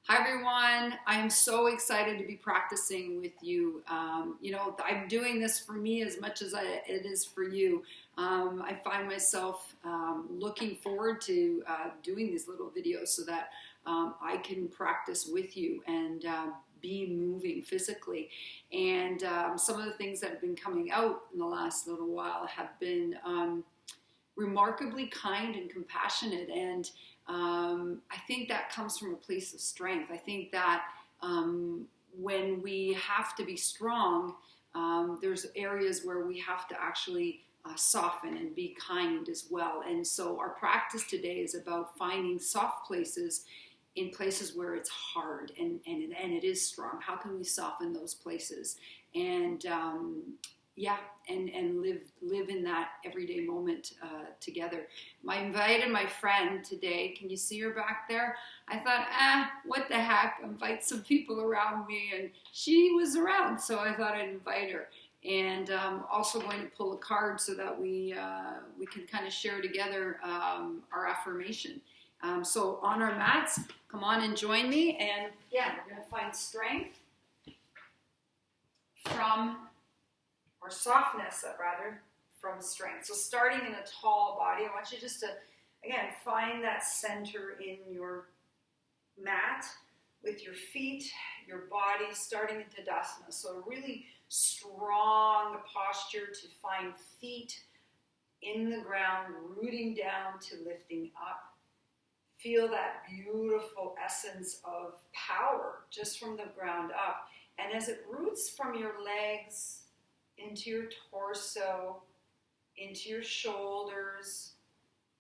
Hi everyone, I'm so excited to be practicing with you. I'm doing this for me as much as it is for you. I find myself looking forward to doing these little videos so that I can practice with you and be moving physically. And some of the things that have been coming out in the last little while have been remarkably kind and compassionate. And I think that comes from a place of strength. I think that when we have to be strong, there's areas where we have to actually soften and be kind as well. And so our practice today is about finding soft places in places where it's hard and it is strong. How can we soften those places? And and live in that everyday moment together. I invited my friend today. Can you see her back there? I thought, what the heck? Invite some people around me, and she was around, so I thought I'd invite her. And also going to pull a card so that we can kind of share together our affirmation. So on our mats, come on and join me. And yeah, we're going to find strength or softness, rather, from strength. So starting in a tall body, I want you just to, again, find that center in your mat with your feet, your body, starting in Tadasana. So a really strong posture to find feet in the ground, rooting down to lifting up. Feel that beautiful essence of power just from the ground up. And as it roots from your legs into your torso, into your shoulders,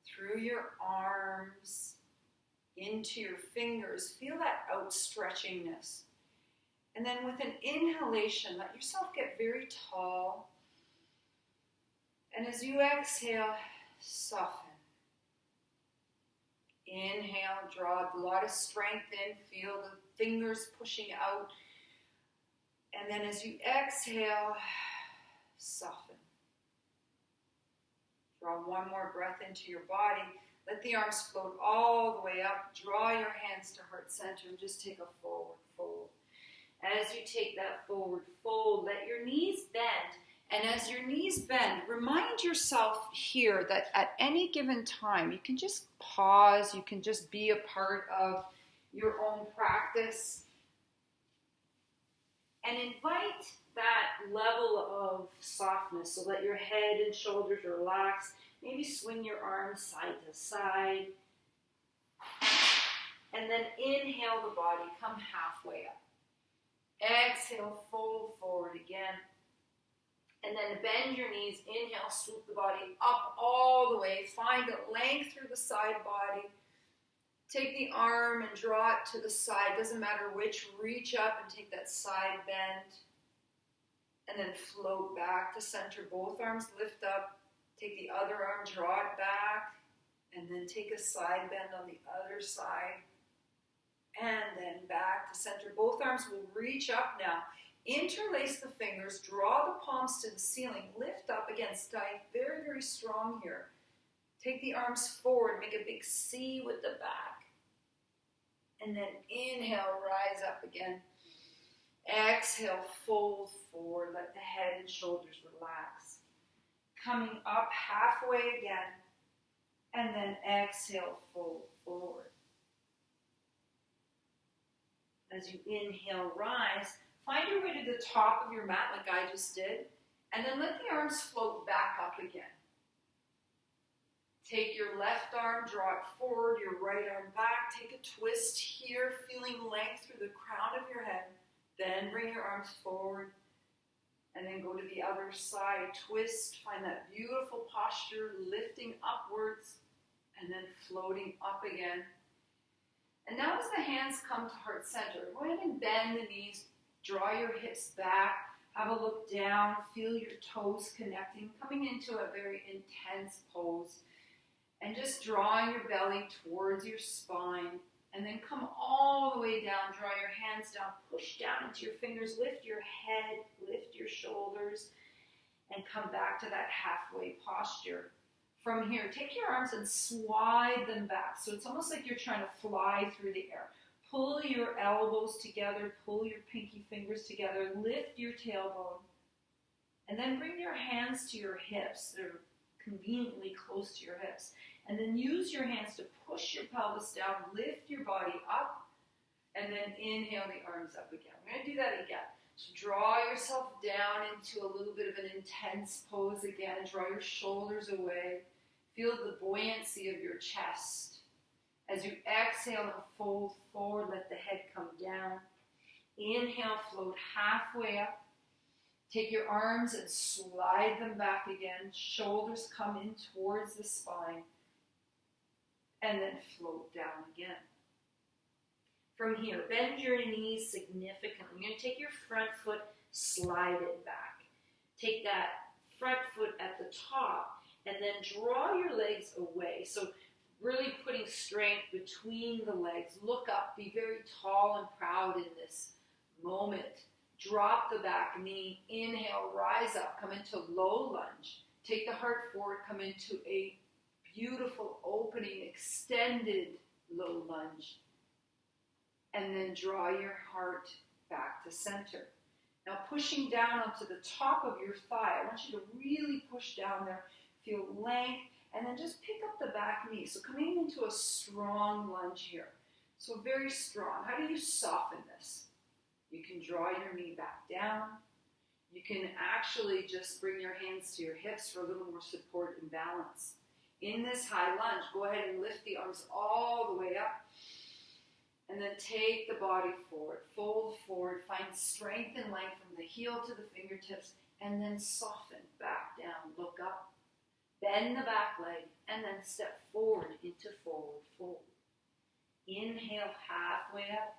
through your arms, into your fingers, feel that outstretchingness. And then with an inhalation, let yourself get very tall. And as you exhale, soften. Inhale, draw a lot of strength in, feel the fingers pushing out. And then as you exhale, soften. Draw one more breath into your body. Let the arms float all the way up. Draw your hands to heart center and just take a forward fold. As you take that forward fold, let your knees bend. And as your knees bend, remind yourself here that at any given time, you can just pause. You can just be a part of your own practice. And invite that level of softness. So let your head and shoulders relax. Maybe swing your arms side to side. And then inhale the body, come halfway up. Exhale, fold forward again. And then bend your knees. Inhale, swoop the body up all the way. Find a length through the side body. Take the arm and draw it to the side. Doesn't matter which. Reach up and take that side bend. And then float back to center. Both arms lift up. Take the other arm, draw it back. And then take a side bend on the other side. And then back to center. Both arms will reach up now. Interlace the fingers. Draw the palms to the ceiling. Lift up again. Stay very, very strong here. Take the arms forward. Make a big C with the back. And then inhale, rise up again. Exhale, fold forward. Let the head and shoulders relax. Coming up halfway again. And then exhale, fold forward. As you inhale, rise. Find your way to the top of your mat like I just did. And then let the arms float back up again. Take your left arm, draw it forward, your right arm back. Take a twist here, feeling length through the crown of your head. Then bring your arms forward. And then go to the other side. Twist, find that beautiful posture, lifting upwards. And then floating up again. And now as the hands come to heart center, go ahead and bend the knees. Draw your hips back. Have a look down. Feel your toes connecting. Coming into a very intense pose. And just drawing your belly towards your spine. And then come all the way down. Draw your hands down. Push down into your fingers. Lift your head. Lift your shoulders. And come back to that halfway posture. From here, take your arms and slide them back. So it's almost like you're trying to fly through the air. Pull your elbows together, pull your pinky fingers together, lift your tailbone, and then bring your hands to your hips. They're conveniently close to your hips. And then use your hands to push your pelvis down, lift your body up, and then inhale the arms up again. We're going to do that again. So draw yourself down into a little bit of an intense pose again. Draw your shoulders away. Feel the buoyancy of your chest. As you exhale and fold forward, let the head come down. Inhale, float halfway up. Take your arms and slide them back again. Shoulders come in towards the spine. And then float down again. From here, bend your knees significantly. You're going to take your front foot, slide it back. Take that front foot at the top, and then draw your legs away. So really putting strength between the legs. Look up, be very tall and proud in this moment. Drop the back knee, inhale, rise up, come into low lunge. Take the heart forward, come into a beautiful opening, extended low lunge. And then draw your heart back to center. Now pushing down onto the top of your thigh, I want you to really push down there, feel length, and then just pick up the back knee. So coming into a strong lunge here. So very strong. How do you soften this? You can draw your knee back down. You can actually just bring your hands to your hips for a little more support and balance. In this high lunge, go ahead and lift the arms all the way up. And then take the body forward, fold forward, find strength and length from the heel to the fingertips, and then soften back down, look up. Bend the back leg, and then step forward into forward fold. Inhale, halfway up.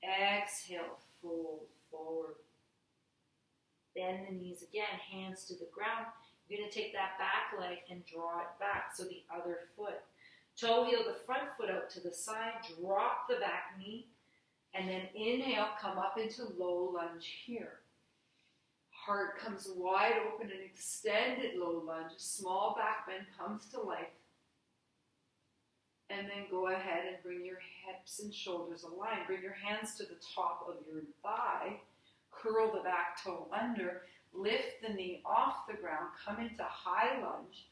Exhale, fold forward. Bend the knees again, hands to the ground. You're going to take that back leg and draw it back, so the other foot. Toe heel the front foot out to the side, drop the back knee, and then inhale, come up into low lunge here. Heart comes wide open, an extended low lunge, a small back bend comes to life. And then go ahead and bring your hips and shoulders aligned. Bring your hands to the top of your thigh, curl the back toe under, lift the knee off the ground, come into high lunge.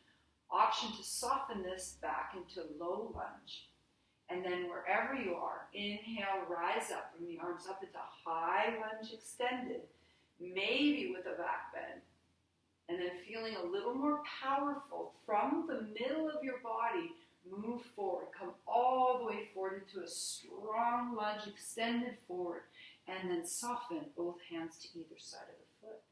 Option to soften this back into low lunge. And then wherever you are, inhale, rise up, bring the arms up into high lunge extended, maybe with a back bend. And then feeling a little more powerful from the middle of your body, move forward, come all the way forward into a strong lunge, extended forward, and then soften both hands to either side of the foot.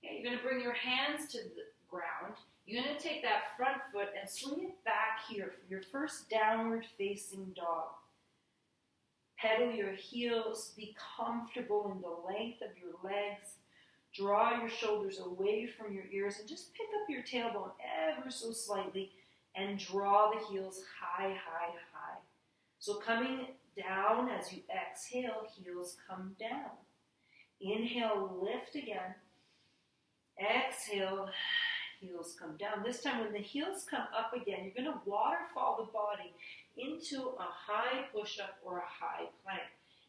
Okay, you're going to bring your hands to the ground. You're going to take that front foot and swing it back here for your first downward facing dog. Pedal your heels, be comfortable in the length of your legs. Draw your shoulders away from your ears and just pick up your tailbone ever so slightly and draw the heels high, high, high. So coming down as you exhale, heels come down. Inhale, lift again. Exhale, heels come down. This time when the heels come up again, you're going to waterfall the body into a high push-up or a high plank.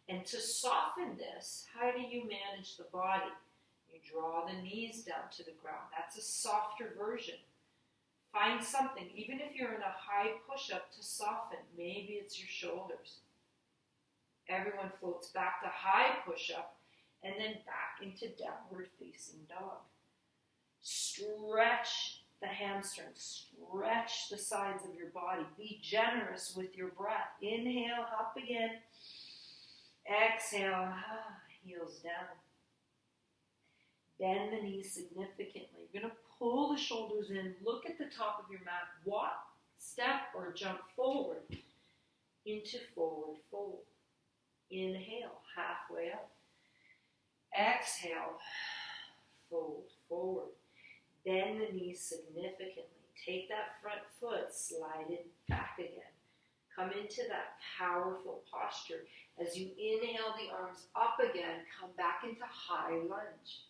And to soften this, how do you manage the body? You draw the knees down to the ground. That's a softer version. Find something, even if you're in a high push-up, to soften. Maybe it's your shoulders. Everyone floats back to high push-up and then back into downward facing dog. Stretch the hamstrings, stretch the sides of your body. Be generous with your breath. Inhale, up again. Exhale, heels down. Bend the knees significantly. You're going to pull the shoulders in. Look at the top of your mat. Walk, step, or jump forward into forward fold. Inhale, halfway up. Exhale, fold forward. Bend the knees significantly. Take that front foot, slide it back again. Come into that powerful posture. As you inhale the arms up again, come back into high lunge.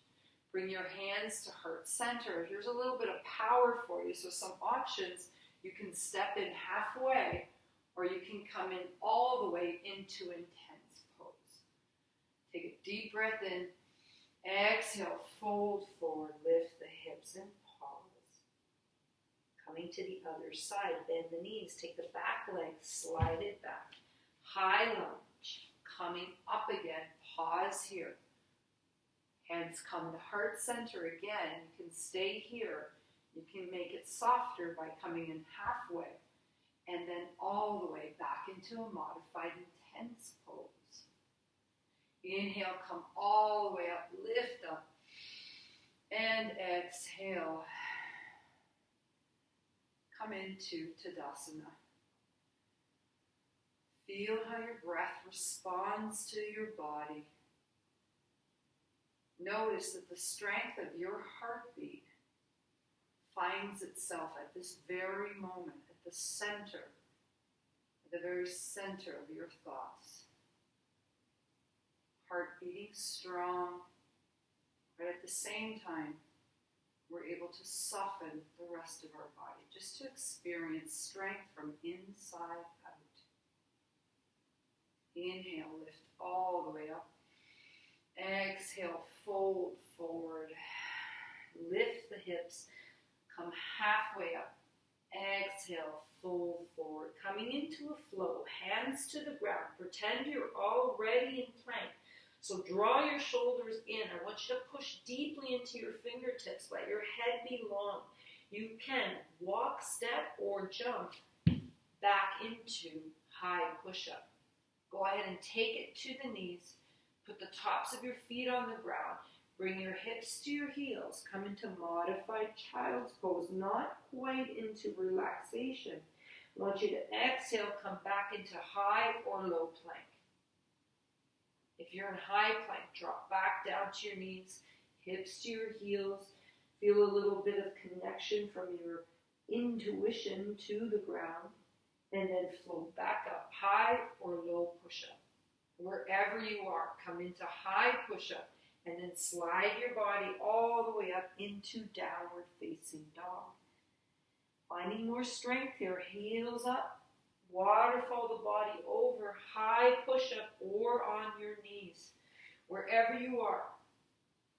Bring your hands to heart center. Here's a little bit of power for you. So some options, you can step in halfway, or you can come in all the way into intense pose. Take a deep breath in. Exhale, fold forward, lift the hips and pause. Coming to the other side, bend the knees, take the back leg, slide it back. High lunge, coming up again, pause here. Hands come to heart center again. You can stay here. You can make it softer by coming in halfway and then all the way back into a modified intense pose. Inhale, come all the way up, lift up, and exhale. Come into Tadasana. Feel how your breath responds to your body. Notice that the strength of your heartbeat finds itself at this very moment, at the very center of your thoughts. Heart beating strong, but at the same time, we're able to soften the rest of our body, just to experience strength from inside out. Inhale, lift all the way up. Exhale, fold forward. Lift the hips, come halfway up. Exhale, fold forward. Coming into a flow, hands to the ground. Pretend you're already in plank. So draw your shoulders in. I want you to push deeply into your fingertips. Let your head be long. You can walk, step, or jump back into high push-up. Go ahead and take it to the knees. Put the tops of your feet on the ground. Bring your hips to your heels. Come into modified child's pose. Not quite into relaxation. I want you to exhale, come back into high or low plank. If you're in high plank, drop back down to your knees, hips to your heels. Feel a little bit of connection from your intuition to the ground. And then float back up, high or low push-up. Wherever you are, come into high push-up and then slide your body all the way up into downward facing dog. Finding more strength here, heels up. Waterfall the body over, high push-up or on your knees. Wherever you are,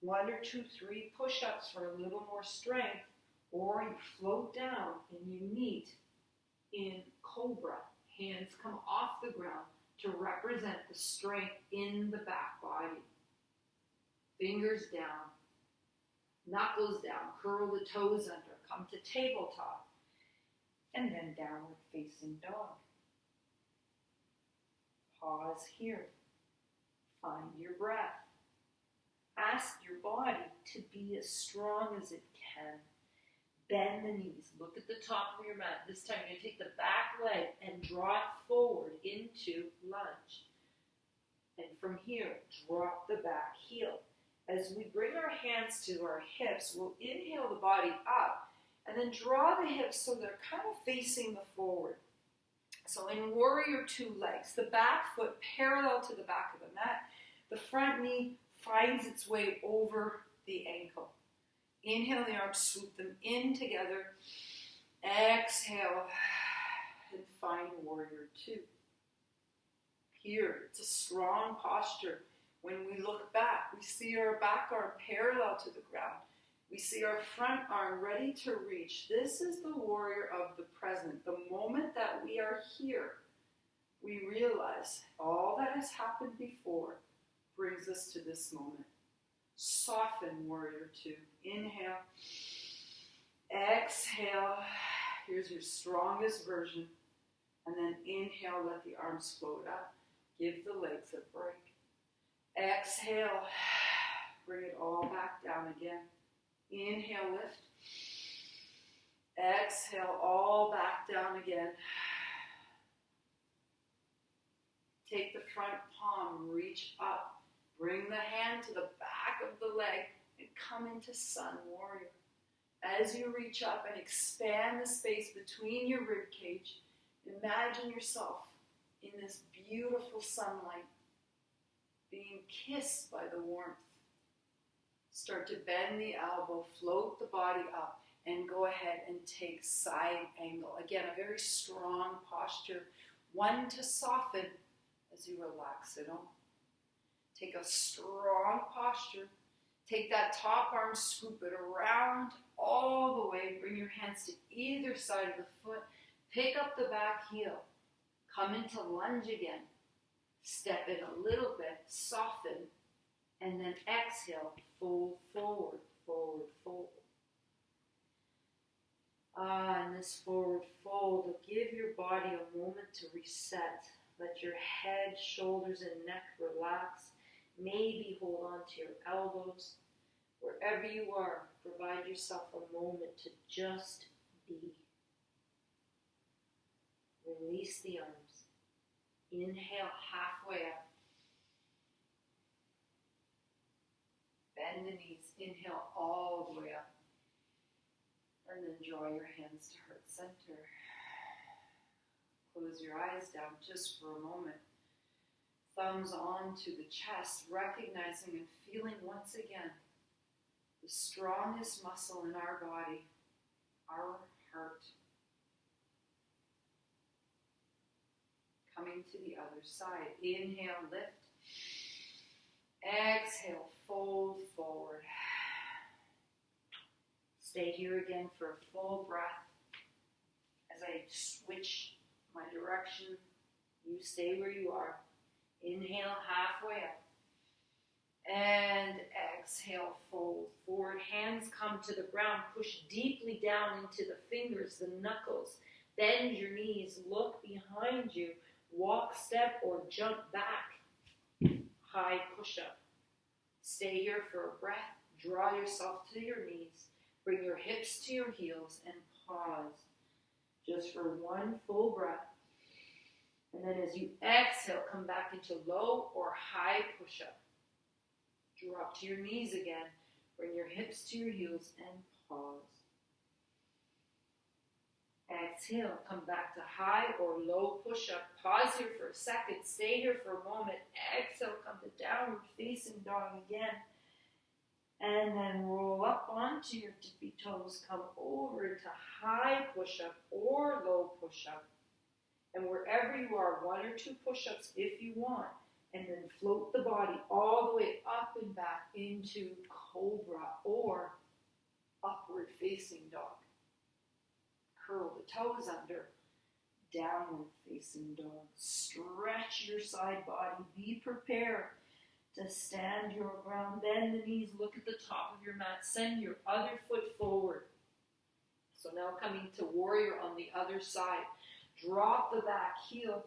1 or 2, 3 push-ups for a little more strength, or you float down and you meet in cobra. Hands come off the ground to represent the strength in the back body. Fingers down, knuckles down, curl the toes under, come to tabletop, and then downward facing dog. Pause here. Find your breath. Ask your body to be as strong as it can. Bend the knees. Look at the top of your mat. This time you're going to take the back leg and draw it forward into lunge. And from here, drop the back heel. As we bring our hands to our hips, we'll inhale the body up and then draw the hips so they're kind of facing the forward. So in Warrior Two legs, the back foot parallel to the back of the mat, the front knee finds its way over the ankle. Inhale the arms, swoop them in together. Exhale and find Warrior Two. Here, it's a strong posture. When we look back, we see our back arm parallel to the ground. We see our front arm ready to reach. This is the warrior of the present. The moment that we are here, we realize all that has happened before brings us to this moment. Soften, Warrior Two. Inhale. Exhale. Here's your strongest version. And then inhale, let the arms float up. Give the legs a break. Exhale. Bring it all back down again. Inhale, lift. Exhale, all back down again. Take the front palm, reach up. Bring the hand to the back of the leg and come into Sun Warrior. As you reach up and expand the space between your rib cage, imagine yourself in this beautiful sunlight, being kissed by the warmth. Start to bend the elbow, float the body up, and go ahead and take side angle. Again, a very strong posture. One to soften as you relax it on. Take a strong posture. Take that top arm, scoop it around all the way. Bring your hands to either side of the foot. Pick up the back heel. Come into lunge again. Step in a little bit, soften, and then exhale, fold forward, forward, fold. And this forward fold will give your body a moment to reset. Let your head, shoulders, and neck relax. Maybe hold on to your elbows. Wherever you are, provide yourself a moment to just be. Release the arms. Inhale halfway up. Bend the knees. Inhale all the way up. And then draw your hands to heart center. Close your eyes down just for a moment. Thumbs onto the chest, recognizing and feeling once again the strongest muscle in our body, our heart. Coming to the other side. Inhale, lift. Exhale, fold forward. Stay here again for a full breath. As I switch my direction, you stay where you are. Inhale, halfway up. And exhale, fold forward. Hands come to the ground. Push deeply down into the fingers, the knuckles. Bend your knees. Look behind you. Walk, step, or jump back. High push-up. Stay here for a breath. Draw yourself to your knees. Bring your hips to your heels and pause. Just for one full breath. And then as you exhale, come back into low or high push-up. Drop to your knees again. Bring your hips to your heels and pause. Exhale, come back to high or low push-up. Pause here for a second. Stay here for a moment. Exhale, come to downward facing dog again. And then roll up onto your tippy toes. Come over to high push-up or low push-up. And wherever you are, one or two push-ups if you want. And then float the body all the way up and back into cobra or upward facing dog. Curl the toes under, downward facing dog. Stretch your side body. Be prepared to stand your ground. Bend the knees. Look at the top of your mat. Send your other foot forward. So now coming to warrior on the other side. Drop the back heel.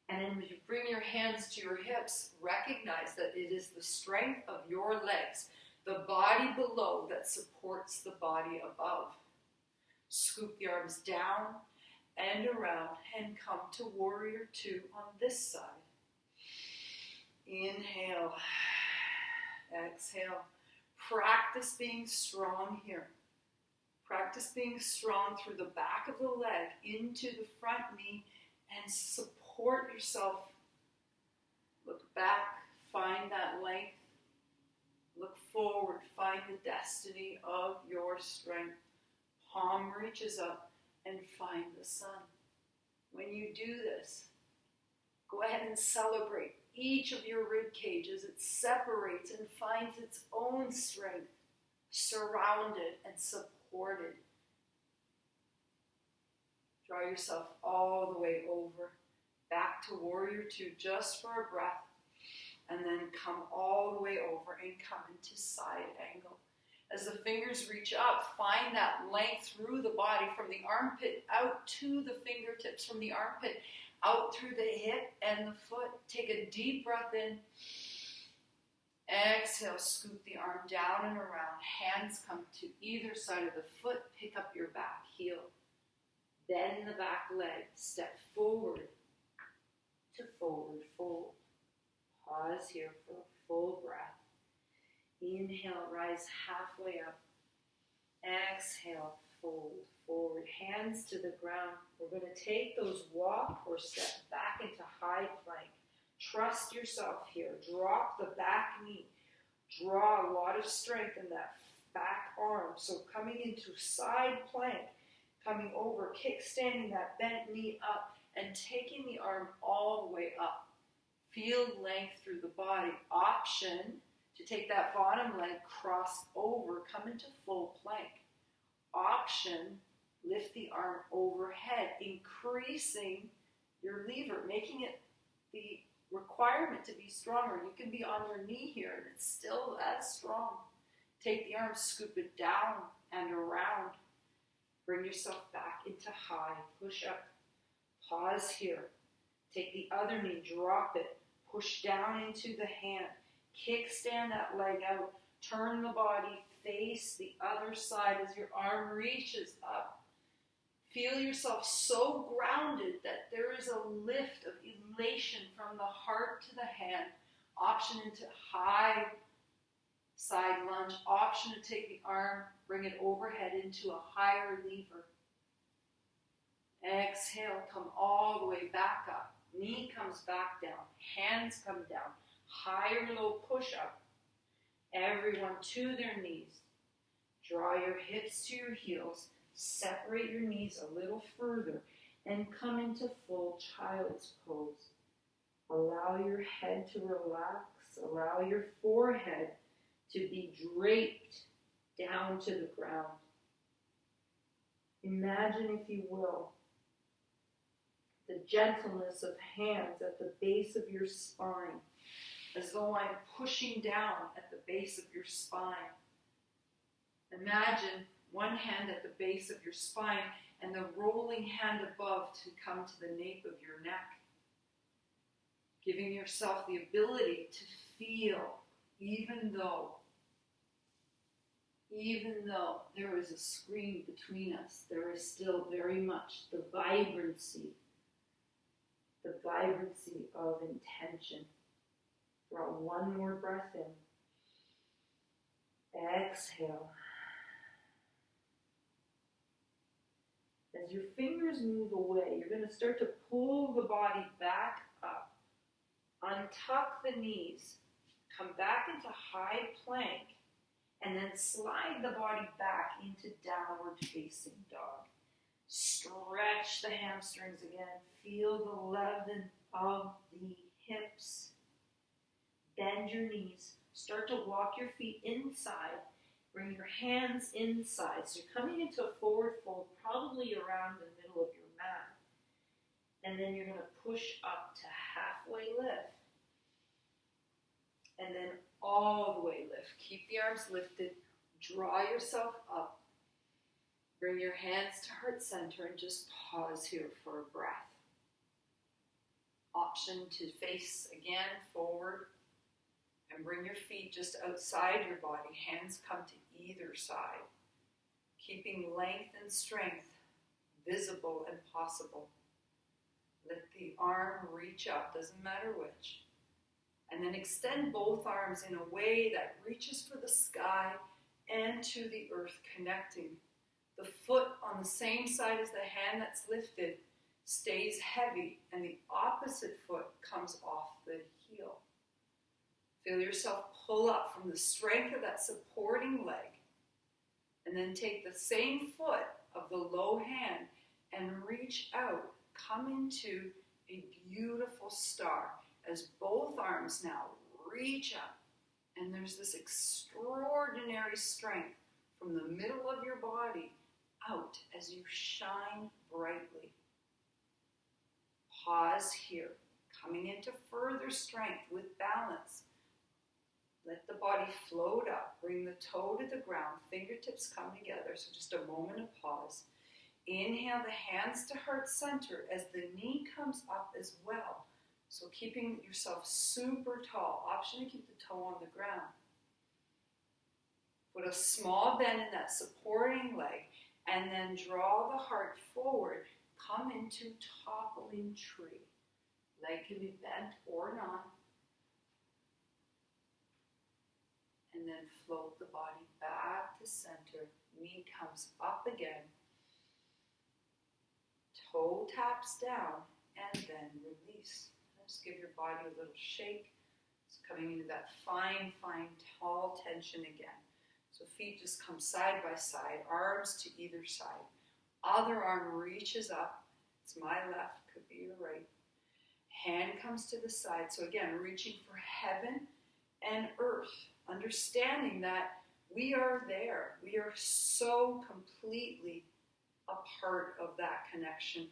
And then as you bring your hands to your hips, recognize that it is the strength of your legs, the body below, that supports the body above. Scoop the arms down and around and come to warrior two on this side. Inhale. Exhale. Practice being strong here. Practice being strong through the back of the leg into the front knee and support yourself. Look back, find that length. Look forward, find the destiny of your strength. Palm reaches up and find the sun. When you do this, go ahead and celebrate each of your rib cages. It separates and finds its own strength, surrounded and supported. Draw yourself all the way over, back to warrior two, just for a breath, and then come all the way over and come into side angle. As the fingers reach up, find that length through the body, from the armpit out to the fingertips, from the armpit out through the hip and the foot. Take a deep breath in. Exhale, scoop the arm down and around. Hands come to either side of the foot. Pick up your back heel. Bend the back leg. Step forward to forward fold. Pause here for a full breath. Inhale, rise halfway up. Exhale, fold forward. Hands to the ground. We're going to take those walk or step back into high plank. Trust yourself here. Drop the back knee. Draw a lot of strength in that back arm. So coming into side plank, coming over, kickstanding that bent knee up, and taking the arm all the way up. Feel length through the body. Option to take that bottom leg, cross over, come into full plank. Option, lift the arm overhead, increasing your lever, making it the requirement to be stronger. You can be on your knee here and it's still as strong. Take the arm, scoop it down and around. Bring yourself back into high, push up. Pause here. Take the other knee, drop it, push down into the hand. Kickstand that leg out. Turn the body, face the other side as your arm reaches up. Feel yourself so grounded that there is a lift of elation from the heart to the hand. Option into high side lunge. Option to take the arm, bring it overhead into a higher lever. Exhale, come all the way back up. Knee comes back down. Hands come down. Higher low push up. Everyone to their knees. Draw your hips to your heels. Separate your knees a little further and come into full child's pose. Allow your head to relax. Allow your forehead to be draped down to the ground. Imagine, if you will, the gentleness of hands at the base of your spine, as though I'm pushing down at the base of your spine. Imagine one hand at the base of your spine and the rolling hand above to come to the nape of your neck. Giving yourself the ability to feel, even though there is a screen between us, there is still very much the vibrancy of intention. Draw one more breath in. Exhale. As your fingers move away, you're going to start to pull the body back up. Untuck the knees. Come back into high plank. And then slide the body back into downward facing dog. Stretch the hamstrings again. Feel the leaven of the hips. Bend your knees. Start to walk your feet inside. Bring your hands inside. So you're coming into a forward fold, probably around the middle of your mat. And then you're going to push up to halfway lift. And then all the way lift. Keep the arms lifted. Draw yourself up. Bring your hands to heart center and just pause here for a breath. Option to face again forward and bring your feet just outside your body. Hands come to either side. Keeping length and strength visible and possible. Let the arm reach up, doesn't matter which. And then extend both arms in a way that reaches for the sky and to the earth, connecting. The foot on the same side as the hand that's lifted stays heavy, and the opposite foot comes off the heel. Feel yourself pull up from the strength of that supporting leg, and then take the same foot of the low hand and reach out. Come into a beautiful star as both arms now reach up, and there's this extraordinary strength from the middle of your body out as you shine brightly. Pause here, coming into further strength with balance. Let the body float up, bring the toe to the ground, fingertips come together, so just a moment of pause. Inhale the hands to heart center as the knee comes up as well. So keeping yourself super tall. Option to keep the toe on the ground. Put a small bend in that supporting leg and then draw the heart forward. Come into toppling tree. Leg can be bent or not. And then float the body back to center. Knee comes up again. Toe taps down and then release. Just give your body a little shake. It's coming into that fine, tall tension again. So feet just come side by side, arms to either side. Other arm reaches up. It's my left. could be your right. Hand comes to the side. So again, reaching for heaven and earth, understanding that we are there. We are so completely a part of that connection.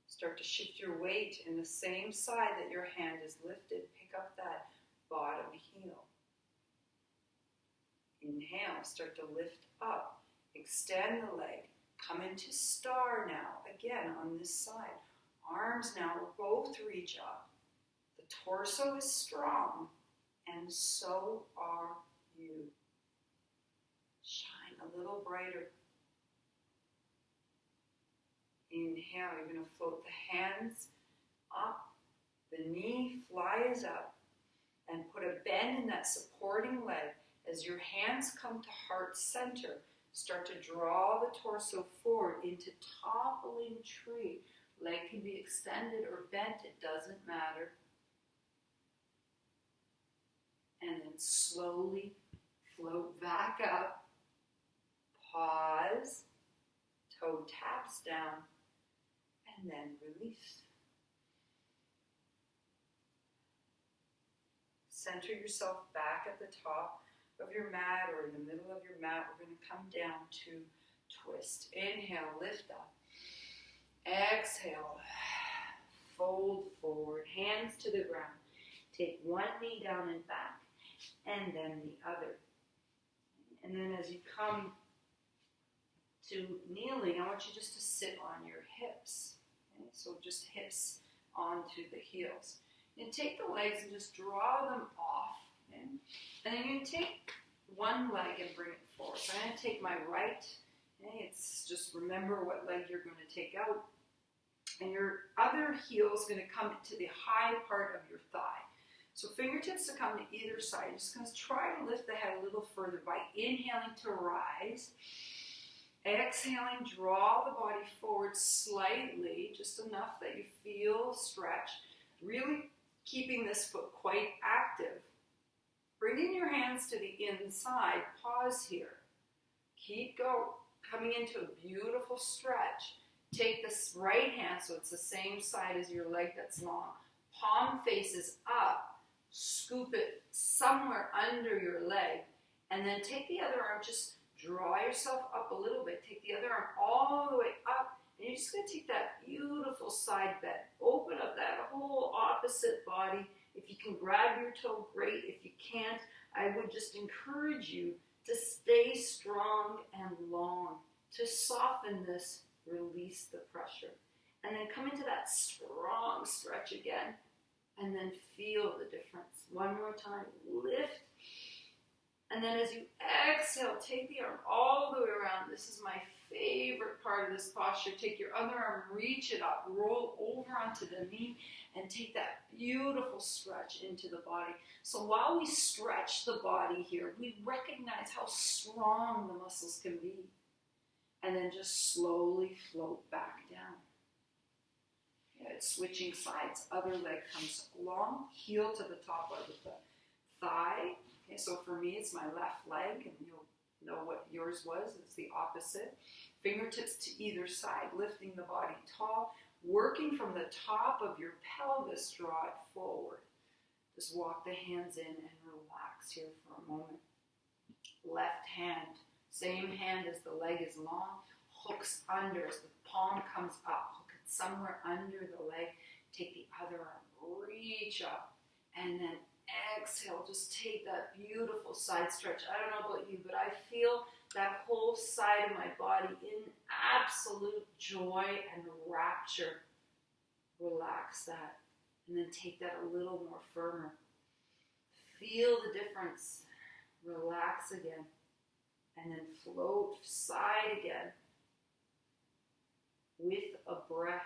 Start to shift your weight in the same side that your hand is lifted. Pick up that bottom heel. Inhale, start to lift up. Extend the leg. Come into star now, again on this side. Arms now both reach up. The torso is strong, and so are you. Shine a little brighter. Inhale, you're going to float the hands up. The knee flies up. And put a bend in that supporting leg. As your hands come to heart center, start to draw the torso forward into toppling tree. Leg can be extended or bent, it doesn't matter. And then slowly float back up. Pause. Toe taps down. And then release. Center yourself back at the top of your mat or in the middle of your mat. We're going to come down to twist. Inhale, lift up. Exhale, fold forward, hands to the ground. Take one knee down and back, and then the other. And then as you come to kneeling, I want you just to sit on your hips. Okay? So just hips onto the heels. And take the legs and just draw them off. Okay? And then you take one leg and bring it forward. So I'm going to take my right. Okay? It's just remember what leg you're going to take out. And your other heel is going to come to the high part of your thigh. So fingertips to come to either side. You're just going to try to lift the head a little further by inhaling to rise. Exhaling, draw the body forward slightly, just enough that you feel stretch. Really keeping this foot quite active. Bringing your hands to the inside. Pause here. Keep coming into a beautiful stretch. Take this right hand, so it's the same side as your leg that's long. Palm faces up. Scoop it somewhere under your leg. And then take the other arm, just draw yourself up a little bit. Take the other arm all the way up. And you're just going to take that beautiful side bend. Open up that whole opposite body. If you can grab your toe, great. If you can't, I would just encourage you to stay strong and long. To soften this, release the pressure. And then come into that strong stretch again. And then feel the difference. One more time. Lift. And then as you exhale, take the arm all the way around. This is my favorite part of this posture. Take your other arm, reach it up, roll over onto the knee, and take that beautiful stretch into the body. So while we stretch the body here, we recognize how strong the muscles can be. And then just slowly float back down. It's switching sides. Other leg comes along, heel to the top of the thigh. Okay, so for me, it's my left leg, and you'll know what yours was. It's the opposite. Fingertips to either side, lifting the body tall, working from the top of your pelvis, draw it forward. Just walk the hands in and relax here for a moment. Left hand, same hand as the leg is long, hooks under as the palm comes up. Hook it somewhere under the leg. Take the other arm, reach up, and then exhale. Just take that beautiful side stretch. I don't know about you, but I feel that whole side of my body in absolute joy and rapture. Relax that. And then take that a little more firmer. Feel the difference. Relax again. And then float side again with a breath.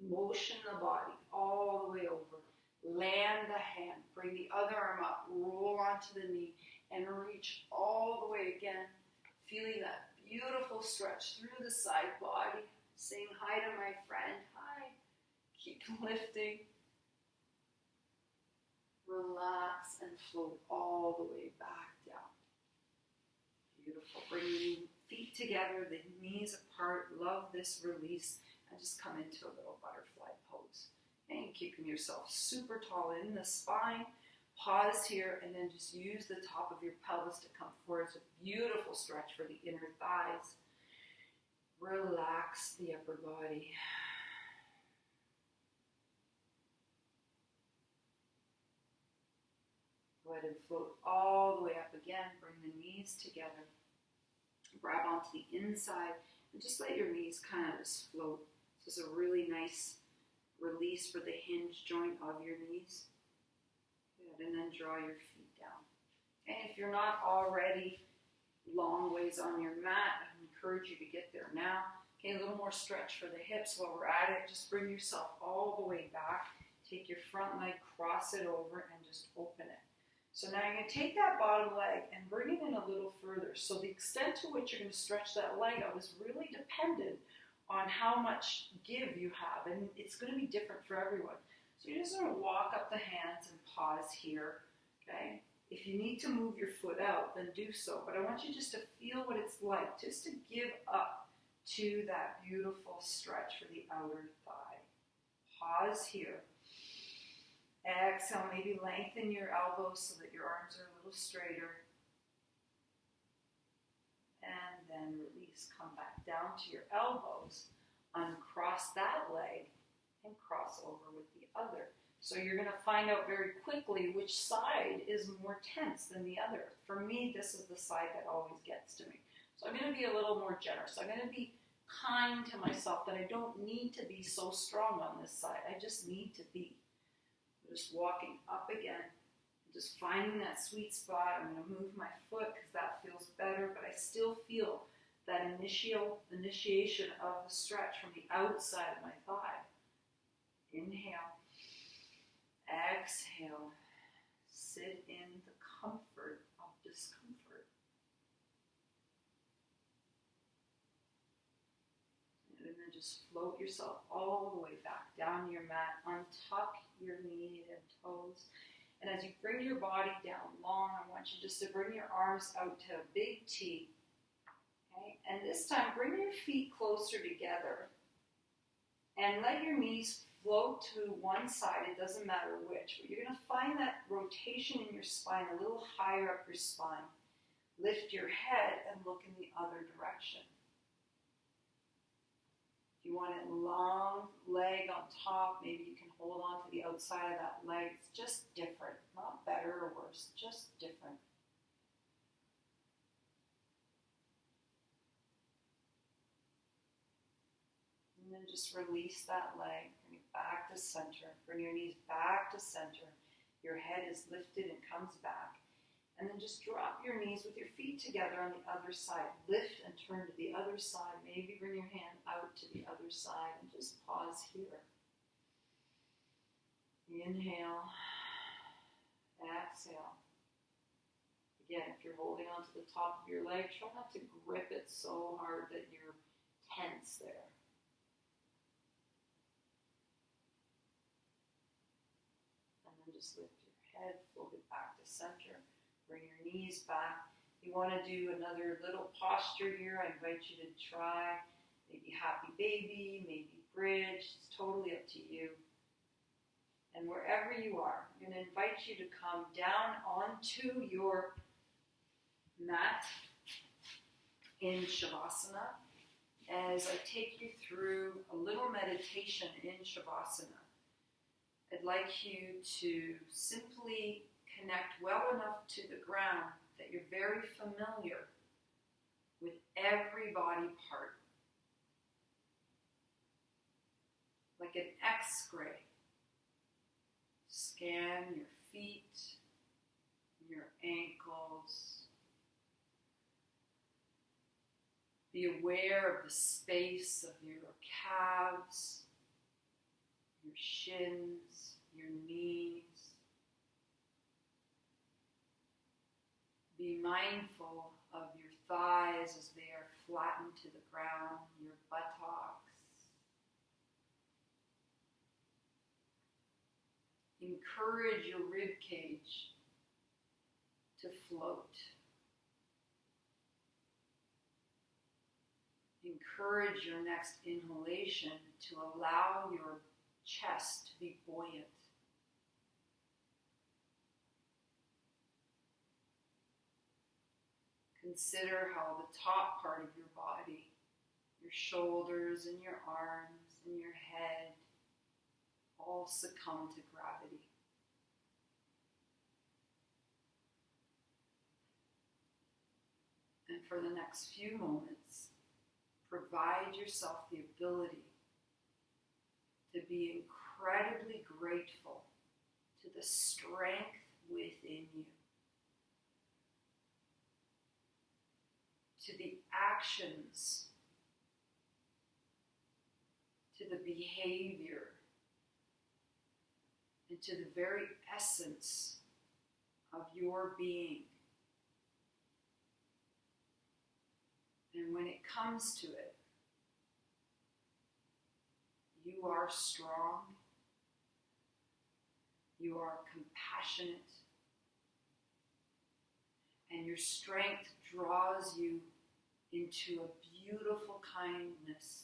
Motion the body all the way over. Land the hand. Bring the other arm up. Roll onto the knee. And reach all the way again. Feeling that beautiful stretch through the side body. Saying hi to my friend. Hi. Keep lifting. Relax and float all the way back down. Beautiful. Bring the feet together, the knees apart. Love this release. and just come into a little butterfly pose. And keeping yourself super tall in the spine. Pause here and then just use the top of your pelvis to come forward. It's a beautiful stretch for the inner thighs. Relax the upper body. Go ahead and float all the way up again. Bring the knees together. Grab onto the inside and just let your knees kind of just float. This is a really nice release for the hinge joint of your knees. Good, and then draw your feet down. And if you're not already long ways on your mat, I encourage you to get there now. Okay, a little more stretch for the hips while we're at it. Just bring yourself all the way back. Take your front leg, cross it over, and just open it. So now you're going to take that bottom leg and bring it in a little further. So the extent to which you're going to stretch that leg out is really dependent on how much give you have. And it's going to be different for everyone. So you're just going to walk up the hands and pause here. Okay? If you need to move your foot out, then do so. But I want you just to feel what it's like, just to give up to that beautiful stretch for the outer thigh. Pause here. Exhale, maybe lengthen your elbows so that your arms are a little straighter. And then release. Come back down to your elbows. Uncross that leg and cross over with the other. So you're going to find out very quickly which side is more tense than the other. For me, this is the side that always gets to me. So I'm going to be a little more generous. I'm going to be kind to myself that I don't need to be so strong on this side. I just need to be. Just walking up again, just finding that sweet spot. I'm going to move my foot because that feels better, but I still feel that initiation of the stretch from the outside of my thigh. Inhale. Exhale. Sit in the comfort of discomfort. And then just float yourself all the way back down your mat. Untuck your knees and toes. And as you bring your body down long, I want you just to bring your arms out to a big T. Okay? And this time, bring your feet closer together. And let your knees float to one side. It doesn't matter which. But you're going to find that rotation in your spine a little higher up your spine. Lift your head and look in the other direction. You want a long leg on top, maybe you can hold on to the outside of that leg. It's just different, not better or worse, just different. And then just release that leg, bring it back to center. Bring your knees back to center. Your head is lifted and comes back. And then just drop your knees with your feet together on the other side. Lift and turn to the other side. Maybe bring your hand out to the other side and just pause here. Inhale. Exhale. Again, if you're holding onto the top of your leg, try not to grip it so hard that you're tense there. And then just lift your head, fold it back to center. Bring your knees back. You want to do another little posture here. I invite you to try maybe happy baby, maybe bridge. It's totally up to you. And wherever you are, I'm going to invite you to come down onto your mat in Shavasana as I take you through a little meditation in Shavasana. I'd like you to simply connect well enough to the ground that you're very familiar with every body part. Like an X-ray. Scan your feet, your ankles. Be aware of the space of your calves, your shins, your knees. Be mindful of your thighs as they are flattened to the ground, your buttocks. Encourage your rib cage to float. encourage your next inhalation to allow your chest to be buoyant. Consider how the top part of your body, your shoulders and your arms and your head, all succumb to gravity. And for the next few moments, provide yourself the ability to be incredibly grateful to the strength within you, to the actions, to the behavior, and to the very essence of your being. And when it comes to it, you are strong, you are compassionate, and your strength draws you into a beautiful kindness.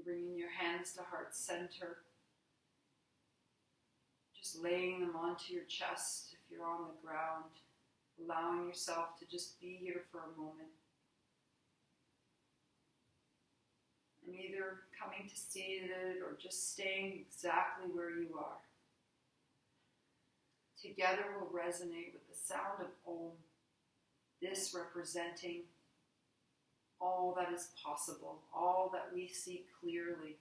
Bringing your hands to heart center, just laying them onto your chest if you're on the ground, allowing yourself to just be here for a moment. And either coming to seated or just staying exactly where you are. Together we'll resonate with the sound of Om, this representing all that is possible, all that we see clearly.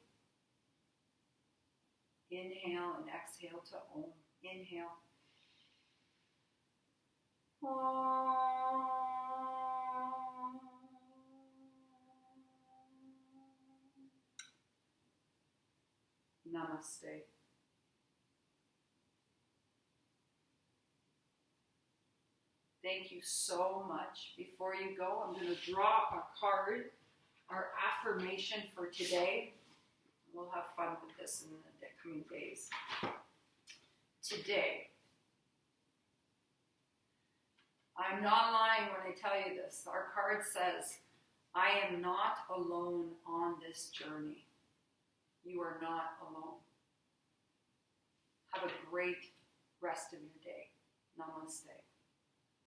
Inhale and exhale to Om. Inhale. Om. Namaste. Thank you so much. Before you go, I'm going to draw a card, our affirmation for today. We'll have fun with this in the coming days. Today, I'm not lying when I tell you this. Our card says, I am not alone on this journey. You are not alone. Have a great rest of your day. Namaste.